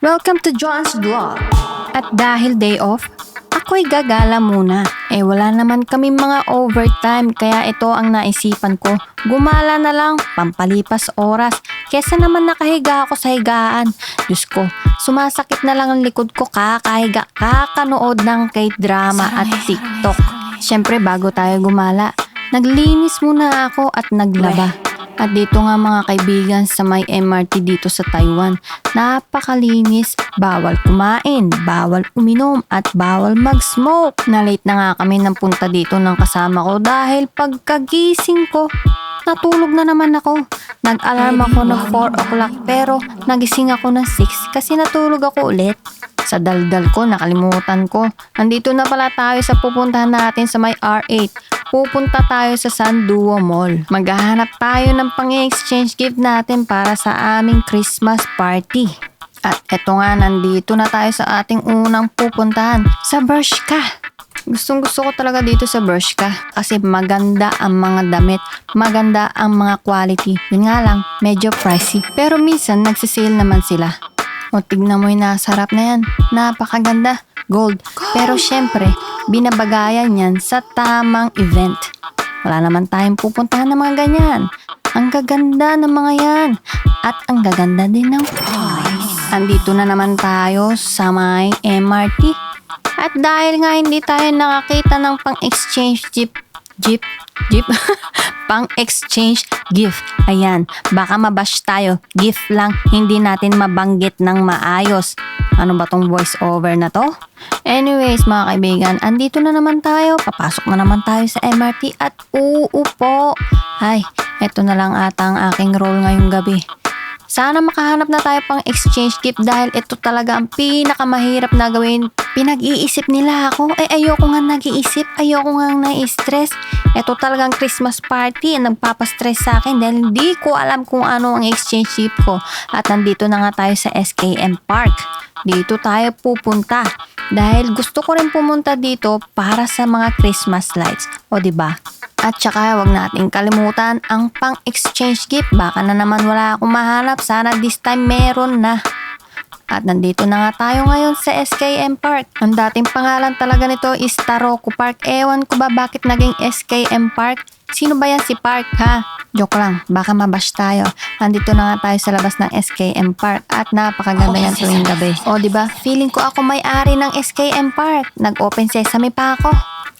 Welcome to John's Vlog. At dahil day off, ako'y gagala muna. Wala naman kami mga overtime kaya ito ang naisipan ko. Gumala na lang, pampalipas oras. Kesa naman nakahiga ako sa higaan. Diyos ko, sumasakit na lang ang likod ko kakahiga, kakanood ng K-drama at TikTok. Siyempre bago tayo gumala, naglinis muna ako at naglaba. At dito nga mga kaibigan sa may MRT dito sa Taiwan, napakalinis, bawal kumain, bawal uminom at bawal mag-smoke. Na-late na nga kami ng punta dito ng kasama ko dahil pagkagising ko, natulog na naman ako. Nag-alarm ako ng 4 o'clock pero nagising ako ng 6 kasi natulog ako ulit. Sa daldal ko, nakalimutan ko. Nandito na pala tayo sa pupuntahan natin sa may R8. Pupunta tayo sa Sanduo Mall. Maghahanap tayo ng pang-exchange gift natin para sa aming Christmas party. At eto nga, nandito na tayo sa ating unang pupuntahan, sa Bershka. Gustong gusto ko talaga dito sa Bershka kasi maganda ang mga damit, maganda ang mga quality. Yun nga lang, medyo pricey. Pero minsan nagsisale naman sila. O tignan mo yung nasarap na yan. Napakaganda. Gold. Pero syempre, binabagayan yan sa tamang event. Wala naman tayong pupuntahan ng mga ganyan. Ang gaganda ng mga yan. At ang gaganda din ng price. Andito na naman tayo sa may MRT. At dahil nga hindi tayo nakakita ng pang-exchange jeep pang-exchange gift. Ayan, baka mabash tayo. Gift lang, hindi natin mabanggit ng maayos. Ano ba tong voice over na to? Anyways mga kaibigan, andito na naman tayo. Papasok na naman tayo sa MRT at uupo. Ay, eto na lang ata ang aking role ngayong gabi. Sana makahanap na tayo pang exchange gift dahil ito talaga ang pinakamahirap na gawin. Pinag-iisip nila ako. Ayoko nga nag-iisip. Ayoko nga na-stress. Ito talagang Christmas party ang nagpapastress sa akin dahil hindi ko alam kung ano ang exchange gift ko. At nandito na nga tayo sa SKM Park. Dito tayo pupunta. Dahil gusto ko rin pumunta dito para sa mga Christmas lights. O diba? At saka wag nating kalimutan ang pang-exchange gift. Baka na naman wala akong mahanap. Sana this time meron na. At nandito na nga tayo ngayon sa SKM Park. Ang dating pangalan talaga nito is Taroko Park. Ewan ko ba bakit naging SKM Park? Sino ba yan si Park ha? Joke lang, baka mabash tayo. Nandito na nga tayo sa labas ng SKM Park at napakaganda yan tuwing gabi. O diba, feeling ko ako may-ari ng SKM Park. Nag-open sesame pa ako.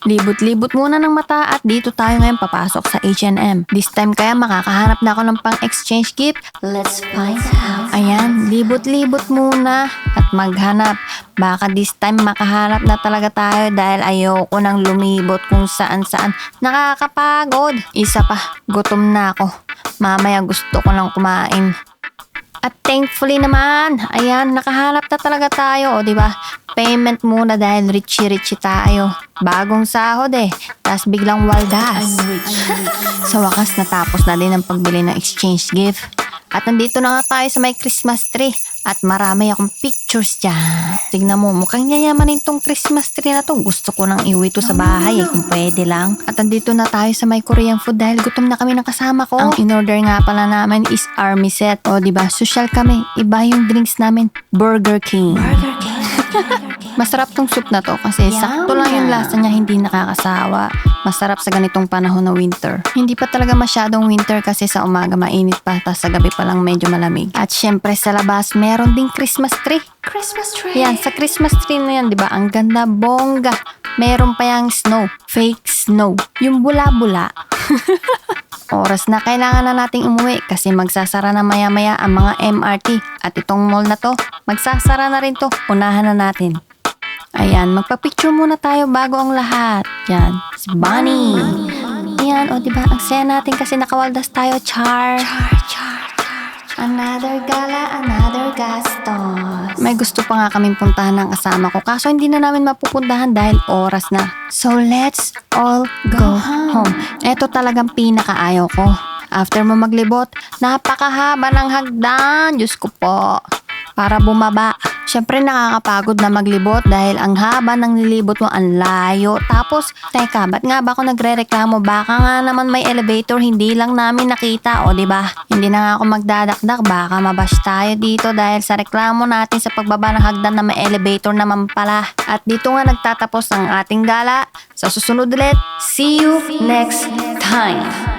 Libot-libot muna ng mata at dito tayo ngayon papasok sa H&M. This time kaya makakahanap na ako ng pang-exchange gift. Let's find out. Ayan, libot-libot muna at maghanap. Baka this time makahanap na talaga tayo dahil ayoko nang lumibot kung saan-saan. Nakakapagod. Isa pa, gutom na ako. Mamaya gusto ko lang kumain. At thankfully naman, ayan, nakahanap na talaga tayo, o diba? Payment muna dahil richie-richie tayo. Bagong sahod tas biglang waldas. Sa wakas, natapos na din ang pagbili ng exchange gift. At nandito na nga tayo sa may Christmas tree. At marami akong pictures dyan. Tignan mo, mukhang yayamanin tong Christmas tree na to. Gusto ko nang iuwi to sa bahay kung pwede lang. At nandito na tayo sa may Korean food dahil gutom na kami ng kasama ko. Ang in-order nga pala namin is army set. O diba, social kami. Iba yung drinks namin. Burger King. Masarap tong soup na to kasi sakto lang yung lasa niya, hindi nakakasawa. Masarap sa ganitong panahon na winter. Hindi pa talaga masyadong winter kasi sa umaga mainit pa, tas sa gabi pa lang medyo malamig. At syempre sa labas meron ding Christmas tree. Christmas tree. Yan, sa Christmas tree na yan, diba? Ang ganda, bongga. Meron pa yung snow. Fake snow. Yung bula-bula. Oras na kailangan na nating umuwi kasi magsasara na maya-maya ang mga MRT. At itong mall na to, magsasara na rin to. Unahan na natin. Ayan, magpa-picture muna tayo bago ang lahat. Yan, si Bunny. Ayan, o diba, ang saya natin kasi nakawaldas tayo, char. Another gala, another gastos. May gusto pa nga kaming puntahan ng kasama ko kaso hindi na namin mapupuntahan dahil oras na. So let's all go home. Ito talagang pinakaayaw ko. After mo maglibot, napakahaba ng hagdan. Diyos ko po. Para bumaba. Syempre nakakapagod na maglibot dahil ang haba ng nilibot mo, ang layo. Tapos, teka, ba't nga ba ako nagre-reklamo? Baka nga naman may elevator, hindi lang namin nakita, o diba? Hindi na nga ako magdadakdak, baka mabash tayo dito dahil sa reklamo natin sa pagbaba ng hagdan na may elevator naman pala. At dito nga nagtatapos ang ating gala. Sa susunod ulit, see you next time!